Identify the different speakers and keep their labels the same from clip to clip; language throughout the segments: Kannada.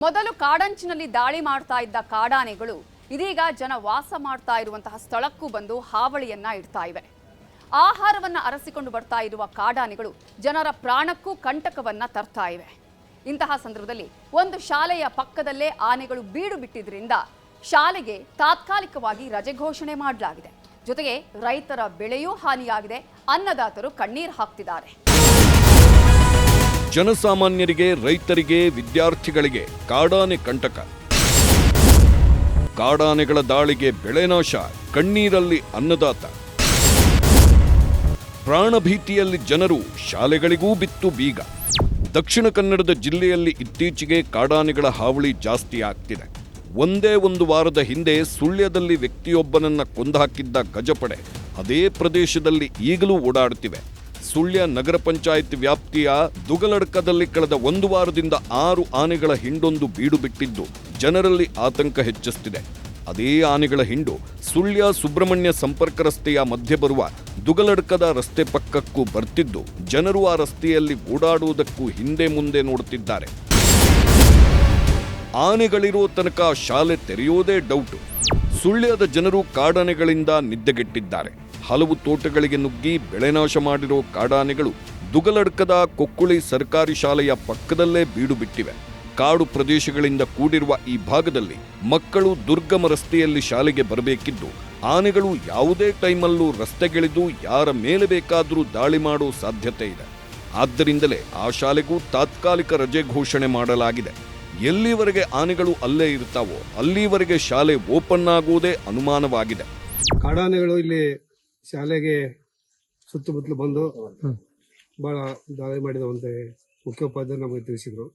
Speaker 1: ಮೊದಲು ಕಾಡಂಚಿನಲ್ಲಿ ದಾಳಿ ಮಾಡ್ತಾ ಇದ್ದ ಕಾಡಾನೆಗಳು ಇದೀಗ ಜನ ವಾಸ ಮಾಡ್ತಾ ಇರುವಂತಹ ಸ್ಥಳಕ್ಕೂ ಬಂದು ಹಾವಳಿಯನ್ನ ಇಡ್ತಾ ಇವೆ. ಆಹಾರವನ್ನ ಅರಸಿಕೊಂಡು ಬರ್ತಾ ಇರುವ ಕಾಡಾನೆಗಳು ಜನರ ಪ್ರಾಣಕ್ಕೂ ಕಂಟಕವನ್ನ ತರ್ತಾ ಇವೆ. ಇಂತಹ ಸಂದರ್ಭದಲ್ಲಿ ಒಂದು ಶಾಲೆಯ ಪಕ್ಕದಲ್ಲೇ ಆನೆಗಳು ಬೀಡು ಬಿಟ್ಟಿದ್ರಿಂದ ಶಾಲೆಗೆ ತಾತ್ಕಾಲಿಕವಾಗಿ ರಜೆ ಘೋಷಣೆ ಮಾಡಲಾಗಿದೆ. ಜೊತೆಗೆ ರೈತರ ಬೆಳೆಯೂ ಹಾನಿಯಾಗಿದೆ. ಅನ್ನದಾತರು ಕಣ್ಣೀರು ಹಾಕ್ತಿದ್ದಾರೆ.
Speaker 2: ಜನಸಾಮಾನ್ಯರಿಗೆ, ರೈತರಿಗೆ, ವಿದ್ಯಾರ್ಥಿಗಳಿಗೆ ಕಾಡಾನೆ ಕಂಟಕ. ಕಾಡಾನೆಗಳ ದಾಳಿಗೆ ಬೆಳೆ ನಾಶ, ಕಣ್ಣೀರಲ್ಲಿ ಅನ್ನದಾತ. ಪ್ರಾಣಭೀತಿಯಲ್ಲಿ ಜನರು, ಶಾಲೆಗಳಿಗೂ ಬಿತ್ತು ಬೀಗ. ದಕ್ಷಿಣ ಕನ್ನಡದ ಜಿಲ್ಲೆಯಲ್ಲಿ ಇತ್ತೀಚೆಗೆ ಕಾಡಾನೆಗಳ ಹಾವಳಿ ಜಾಸ್ತಿ ಆಗ್ತಿದೆ. ಒಂದೇ ಒಂದು ವಾರದ ಹಿಂದೆ ಸುಳ್ಯದಲ್ಲಿ ವ್ಯಕ್ತಿಯೊಬ್ಬನನ್ನ ಕೊಂದುಹಾಕಿದ್ದ ಗಜಪಡೆ ಅದೇ ಪ್ರದೇಶದಲ್ಲಿ ಈಗಲೂ ಓಡಾಡುತ್ತಿವೆ. ಸುಳ್ಯ ನಗರ ಪಂಚಾಯತ್ ವ್ಯಾಪ್ತಿಯ ದುಗಲಡ್ಕದಲ್ಲಿ ಕಳೆದ ಒಂದು ವಾರದಿಂದ 6 ಆನೆಗಳ ಹಿಂಡೊಂದು ಬೀಡು ಬಿಟ್ಟಿದ್ದು ಜನರಲ್ಲಿ ಆತಂಕ ಹೆಚ್ಚಿಸುತ್ತಿದೆ. ಅದೇ ಆನೆಗಳ ಹಿಂಡು ಸುಳ್ಯ ಸುಬ್ರಹ್ಮಣ್ಯ ಸಂಪರ್ಕ ರಸ್ತೆಯ ಮಧ್ಯೆ ಬರುವ ದುಗಲಡ್ಕದ ರಸ್ತೆ ಪಕ್ಕಕ್ಕೂ ಬರ್ತಿದ್ದು ಜನರು ಆ ರಸ್ತೆಯಲ್ಲಿ ಓಡಾಡುವುದಕ್ಕೂ ಹಿಂದೆ ಮುಂದೆ ನೋಡುತ್ತಿದ್ದಾರೆ. ಆನೆಗಳಿರೋ ತನಕ ಶಾಲೆ ತೆರೆಯೋದೇ ಡೌಟು. ಸುಳ್ಯದ ಜನರು ಕಾಡಾನೆಗಳಿಂದ ನಿದ್ದೆಗೆಟ್ಟಿದ್ದಾರೆ. ಹಲವು ತೋಟಗಳಿಗೆ ನುಗ್ಗಿ ಬೆಳೆನಾಶ ಮಾಡಿರೋ ಕಾಡಾನೆಗಳು ದುಗಲಡ್ಕದ ಕೊಕ್ಕುಳಿ ಸರ್ಕಾರಿ ಶಾಲೆಯ ಪಕ್ಕದಲ್ಲೇ ಬೀಡು ಬಿಟ್ಟಿವೆ. ಕಾಡು ಪ್ರದೇಶಗಳಿಂದ ಕೂಡಿರುವ ಈ ಭಾಗದಲ್ಲಿ ಮಕ್ಕಳು ದುರ್ಗಮ ರಸ್ತೆಯಲ್ಲಿ ಶಾಲೆಗೆ ಬರಬೇಕಿದ್ದು ಆನೆಗಳು ಯಾವುದೇ ಟೈಮಲ್ಲೂ ರಸ್ತೆಗಿಳಿದು ಯಾರ ಮೇಲೆ ಬೇಕಾದರೂ ದಾಳಿ ಮಾಡೋ ಸಾಧ್ಯತೆ ಇದೆ. ಆದ್ದರಿಂದಲೇ ಆ ಶಾಲೆಗೂ ತಾತ್ಕಾಲಿಕ ರಜೆ ಘೋಷಣೆ ಮಾಡಲಾಗಿದೆ. ಎಲ್ಲಿವರೆಗೆ ಆನೆಗಳು ಅಲ್ಲೇ ಇರ್ತಾವೋ ಅಲ್ಲಿವರೆಗೆ ಶಾಲೆ ಓಪನ್ ಆಗುವುದೇ ಅನುಮಾನವಾಗಿದೆ.
Speaker 3: ಕಾಡಾನೆಗಳು ಇಲ್ಲಿ ಶಾಲೆಗೆ ಸುತ್ತಮುತ್ತಲು ಬಂದು ಬಹಳ ದಾಳಿ ಮಾಡಿದವಂತ ಮುಖ್ಯೋಪಾಧ್ಯಾಯರು ನಮಗೆ ತಿಳಿಸಿದ್ರು.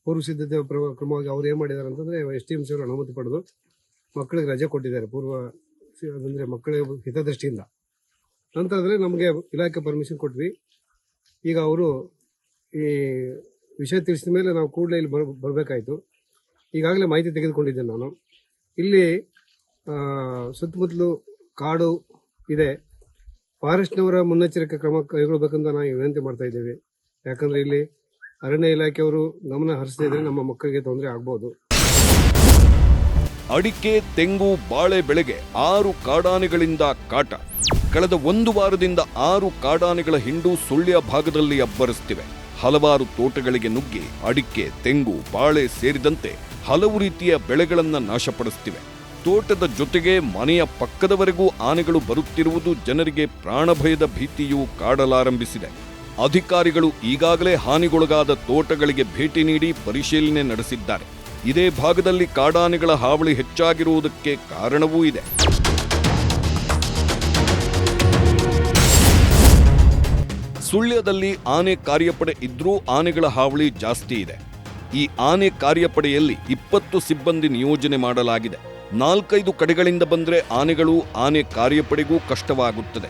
Speaker 3: ಪೂರ್ವ ಸಿದ್ಧತೆ ಕ್ರಮವಾಗಿ ಅವ್ರು ಏನ್ ಮಾಡಿದಾರೆ ಅಂತಂದ್ರೆ STMC ಅವರು ಅನುಮತಿ ಪಡೆದು ಮಕ್ಕಳಿಗೆ ರಜೆ ಕೊಟ್ಟಿದ್ದಾರೆ. ಅಂದ್ರೆ ಮಕ್ಕಳ ಹಿತದೃಷ್ಟಿಯಿಂದ. ನಂತರ ನಮಗೆ ಇಲಾಖೆ ಪರ್ಮಿಷನ್ ಕೊಟ್ವಿ. ಈಗ ಅವರು ಈ ವಿಷಯ ತಿಳಿಸಿದ ಮೇಲೆ ನಾವು ಕೂಡಲೇ ಇಲ್ಲಿ ಬರಬೇಕಾಯ್ತು. ಈಗಾಗಲೇ ಮಾಹಿತಿ ತೆಗೆದುಕೊಂಡಿದ್ದೇನೆ ನಾನು. ಇಲ್ಲಿ ಸುತ್ತಮುತ್ತಲು ಕಾಡು ಇದೆ. ಫಾರೆಸ್ಟ್ನವರ ಮುನ್ನೆಚ್ಚರಿಕೆ ಕ್ರಮ ಕೈಗೊಳ್ಳಬೇಕಂತ ನಾವು ವಿನಂತಿ ಮಾಡ್ತಾ ಇದ್ದೇವೆ. ಯಾಕಂದ್ರೆ ಇಲ್ಲಿ ಅರಣ್ಯ ಇಲಾಖೆಯವರು ಗಮನ ಹರಿಸದೇ ಇದ್ರೆ ನಮ್ಮ ಮಕ್ಕಳಿಗೆ ತೊಂದರೆ ಆಗ್ಬೋದು.
Speaker 2: ಅಡಿಕೆ, ತೆಂಗು, ಬಾಳೆ ಬೆಳೆಗೆ 6 ಕಾಡಾನೆಗಳಿಂದ ಕಾಟ. ಕಳೆದ ಒಂದು ವಾರದಿಂದ 6 ಕಾಡಾನೆಗಳ ಹಿಂಡು ಸುಳ್ಯ ಭಾಗದಲ್ಲಿ ಅಬ್ಬರಿಸುತ್ತಿವೆ. ಹಲವಾರು ತೋಟಗಳಿಗೆ ನುಗ್ಗಿ ಅಡಿಕೆ, ತೆಂಗು, ಬಾಳೆ ಸೇರಿದಂತೆ ಹಲವು ರೀತಿಯ ಬೆಳೆಗಳನ್ನು ನಾಶಪಡಿಸುತ್ತಿವೆ. ತೋಟದ ಜೊತೆಗೆ ಮನೆಯ ಪಕ್ಕದವರೆಗೂ ಆನೆಗಳು ಬರುತ್ತಿರುವುದು ಜನರಿಗೆ ಪ್ರಾಣಭಯದ ಭೀತಿಯೂ ಕಾಡಲಾರಂಭಿಸಿದೆ. ಅಧಿಕಾರಿಗಳು ಈಗಾಗಲೇ ಹಾನಿಗೊಳಗಾದ ತೋಟಗಳಿಗೆ ಭೇಟಿ ನೀಡಿ ಪರಿಶೀಲನೆ ನಡೆಸಿದ್ದಾರೆ. ಇದೇ ಭಾಗದಲ್ಲಿ ಕಾಡಾನೆಗಳ ಹಾವಳಿ ಹೆಚ್ಚಾಗಿರುವುದಕ್ಕೆ ಕಾರಣವೂ ಇದೆ. ಸುಳ್ಯದಲ್ಲಿ ಆನೆ ಕಾರ್ಯಪಡೆ ಇದ್ರೂ ಆನೆಗಳ ಹಾವಳಿ ಜಾಸ್ತಿ ಇದೆ. ಈ ಆನೆ ಕಾರ್ಯಪಡೆಯಲ್ಲಿ 20 ಸಿಬ್ಬಂದಿ ನಿಯೋಜನೆ ಮಾಡಲಾಗಿದೆ. 4-5 ಕಡೆಗಳಿಂದ ಬಂದರೆ ಆನೆಗಳು ಆನೆ ಕಾರ್ಯಪಡೆಗೂ ಕಷ್ಟವಾಗುತ್ತದೆ.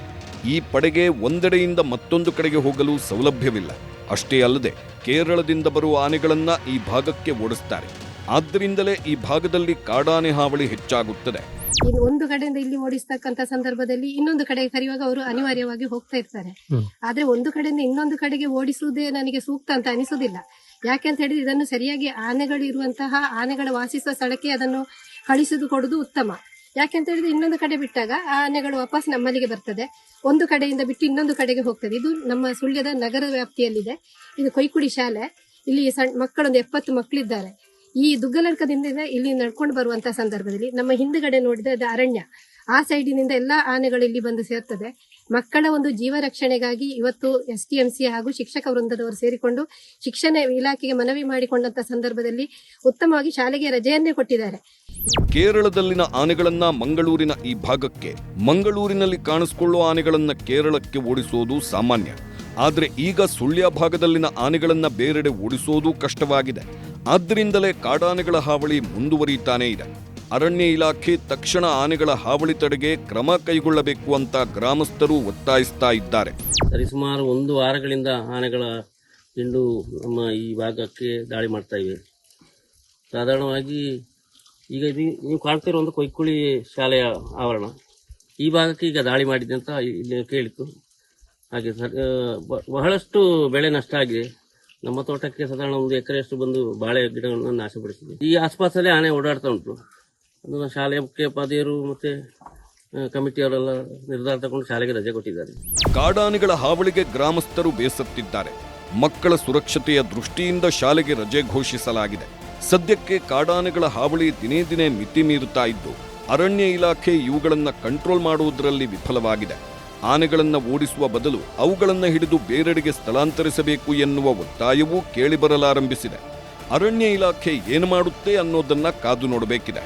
Speaker 2: ಈ ಪಡೆಗೆ ಒಂದೆಡೆಯಿಂದ ಮತ್ತೊಂದು ಕಡೆಗೆ ಹೋಗಲು ಸೌಲಭ್ಯವಿಲ್ಲ. ಅಷ್ಟೇ ಅಲ್ಲದೆ ಕೇರಳದಿಂದ ಬರುವ ಆನೆಗಳನ್ನ ಈ ಭಾಗಕ್ಕೆ ಓಡಿಸ್ತಾರೆ. ಆದ್ದರಿಂದಲೇ ಈ ಭಾಗದಲ್ಲಿ ಕಾಡಾನೆ ಹಾವಳಿ ಹೆಚ್ಚಾಗುತ್ತದೆ.
Speaker 4: ಒಂದು ಕಡೆಯಿಂದ ಇಲ್ಲಿ ಓಡಿಸ್ತಕ್ಕಂತ ಸಂದರ್ಭದಲ್ಲಿ ಇನ್ನೊಂದು ಕಡೆಗೆ ಕರೆಯುವಾಗ ಅವರು ಅನಿವಾರ್ಯವಾಗಿ ಹೋಗ್ತಾ ಇರ್ತಾರೆ. ಆದ್ರೆ ಒಂದು ಕಡೆಯಿಂದ ಇನ್ನೊಂದು ಕಡೆಗೆ ಓಡಿಸುವುದೇ ನನಗೆ ಸೂಕ್ತ ಅಂತ ಅನಿಸುವುದಿಲ್ಲ. ಯಾಕೆಂತ ಹೇಳಿದ್ರೆ ಇದನ್ನು ಸರಿಯಾಗಿ ಆನೆಗಳು ಇರುವಂತಹ ಆನೆಗಳ ವಾಸಿಸುವ ಸ್ಥಳಕ್ಕೆ ಅದನ್ನು ಕಳಿಸುವುದು ಕೊಡುವುದು ಉತ್ತಮ. ಯಾಕೆಂತ ಹೇಳಿದ್ರೆ ಇನ್ನೊಂದು ಕಡೆ ಬಿಟ್ಟಾಗ ಆ ಆನೆಗಳು ವಾಪಸ್ ನಮ್ಮಲ್ಲಿಗೆ ಬರ್ತದೆ. ಒಂದು ಕಡೆಯಿಂದ ಬಿಟ್ಟು ಇನ್ನೊಂದು ಕಡೆಗೆ ಹೋಗ್ತದೆ. ಇದು ನಮ್ಮ ಸುಳ್ಯದ ನಗರ ವ್ಯಾಪ್ತಿಯಲ್ಲಿದೆ. ಇದು ಕೊಯ್ಕುಡಿ ಶಾಲೆ. ಇಲ್ಲಿ ಮಕ್ಕಳೊಂದು 70 ಮಕ್ಕಳಿದ್ದಾರೆ. ಈ ದುಗ್ಗಲಡ್ಕದಿಂದ ಇಲ್ಲಿ ನಡ್ಕೊಂಡು ಬರುವಂತಹ ಸಂದರ್ಭದಲ್ಲಿ ನಮ್ಮ ಹಿಂದುಗಡೆ ನೋಡಿದ್ರೆ ಅದು ಅರಣ್ಯ. ಆ ಸೈಡಿನಿಂದ ಎಲ್ಲಾ ಆನೆಗಳು ಇಲ್ಲಿ ಬಂದು ಸೇರ್ತದೆ. ಮಕ್ಕಳ ಒಂದು ಜೀವ ರಕ್ಷಣೆಗಾಗಿ ಇವತ್ತು STMC ಹಾಗೂ ಶಿಕ್ಷಕ ವೃಂದದವರು ಸೇರಿಕೊಂಡು ಶಿಕ್ಷಣ ಇಲಾಖೆಗೆ ಮನವಿ ಮಾಡಿಕೊಂಡಂತ ಸಂದರ್ಭದಲ್ಲಿ ಉತ್ತಮವಾಗಿ ಶಾಲೆಗೆ ರಜೆಯನ್ನೇ ಕೊಟ್ಟಿದ್ದಾರೆ.
Speaker 2: ಕೇರಳದಲ್ಲಿನ ಆನೆಗಳನ್ನ ಮಂಗಳೂರಿನ ಈ ಭಾಗಕ್ಕೆ, ಮಂಗಳೂರಿನಲ್ಲಿ ಕಾಣಿಸಿಕೊಳ್ಳುವ ಆನೆಗಳನ್ನ ಕೇರಳಕ್ಕೆ ಓಡಿಸುವುದು ಸಾಮಾನ್ಯ. ಆದರೆ ಈಗ ಸುಳ್ಯ ಭಾಗದಲ್ಲಿನ ಆನೆಗಳನ್ನ ಬೇರೆಡೆ ಓಡಿಸುವುದು ಕಷ್ಟವಾಗಿದೆ. ಆದ್ದರಿಂದಲೇ ಕಾಡಾನೆಗಳ ಹಾವಳಿ ಮುಂದುವರಿತಾನೇ ಇದೆ. ಅರಣ್ಯ ಇಲಾಖೆ ತಕ್ಷಣ ಆನೆಗಳ ಹಾವಳಿ ತಡೆಗೆ ಕ್ರಮ ಕೈಗೊಳ್ಳಬೇಕು ಅಂತ ಗ್ರಾಮಸ್ಥರು ಒತ್ತಾಯಿಸ್ತಾ ಇದ್ದಾರೆ.
Speaker 5: ಸರಿಸುಮಾರು 1 ವಾರಗಳಿಂದ ಆನೆಗಳ ಹಿಂಡು ನಮ್ಮ ಈ ಭಾಗಕ್ಕೆ ದಾಳಿ ಮಾಡ್ತಾ ಇವೆ. ಸಾಧಾರಣವಾಗಿ ಈಗ ನೀವು ಕಾಣ್ತಿರೋ ಒಂದು ಕೊಯ್ಕುಳಿ ಶಾಲೆಯ ಆವರಣ, ಈ ಭಾಗಕ್ಕೆ ಈಗ ದಾಳಿ ಮಾಡಿದೆ ಅಂತ ಇಲ್ಲಿ ಕೇಳಿತ್ತು. ಹಾಗೆ ಬಹಳಷ್ಟು ಬೆಳೆ ನಷ್ಟ ಆಗಿದೆ. ನಮ್ಮ ತೋಟಕ್ಕೆ ಸಾಧಾರಣ 1 ಎಕರೆಯಷ್ಟು ಬಂದು ಬಾಳೆ ಗಿಡಗಳನ್ನು ನಾಶಪಡಿಸಿದೆ. ಈ ಆಸ್ಪಾಸಲ್ಲೇ ಆನೆ ಓಡಾಡ್ತಾ ಉಂಟು. ಅದನ್ನು ಶಾಲೆಯ ಮುಖ್ಯೋಪಾಧ್ಯಾಯರು ಮತ್ತೆ ಕಮಿಟಿಯವರೆಲ್ಲ ನಿರ್ಧಾರ ತಗೊಂಡು ಶಾಲೆಗೆ ರಜೆ ಕೊಟ್ಟಿದ್ದಾರೆ.
Speaker 2: ಕಾಡಾನೆಗಳ ಹಾವಳಿಗೆ ಗ್ರಾಮಸ್ಥರು ಬೇಸತ್ತಿದ್ದಾರೆ. ಮಕ್ಕಳ ಸುರಕ್ಷತೆಯ ದೃಷ್ಟಿಯಿಂದ ಶಾಲೆಗೆ ರಜೆ ಘೋಷಿಸಲಾಗಿದೆ. ಸದ್ಯಕ್ಕೆ ಕಾಡಾನೆಗಳ ಹಾವಳಿ ದಿನೇ ದಿನೇ ಮಿತಿ ಮೀರುತ್ತಾ ಇದ್ದು ಅರಣ್ಯ ಇಲಾಖೆ ಇವುಗಳನ್ನು ಕಂಟ್ರೋಲ್ ಮಾಡುವುದರಲ್ಲಿ ವಿಫಲವಾಗಿದೆ. ಆನೆಗಳನ್ನು ಓಡಿಸುವ ಬದಲು ಅವುಗಳನ್ನು ಹಿಡಿದು ಬೇರೆಡೆಗೆ ಸ್ಥಳಾಂತರಿಸಬೇಕು ಎನ್ನುವ ಒತ್ತಾಯವೂ ಕೇಳಿಬರಲಾರಂಭಿಸಿದೆ. ಅರಣ್ಯ ಇಲಾಖೆ ಏನು ಮಾಡುತ್ತೆ ಅನ್ನೋದನ್ನ ಕಾದು ನೋಡಬೇಕಿದೆ.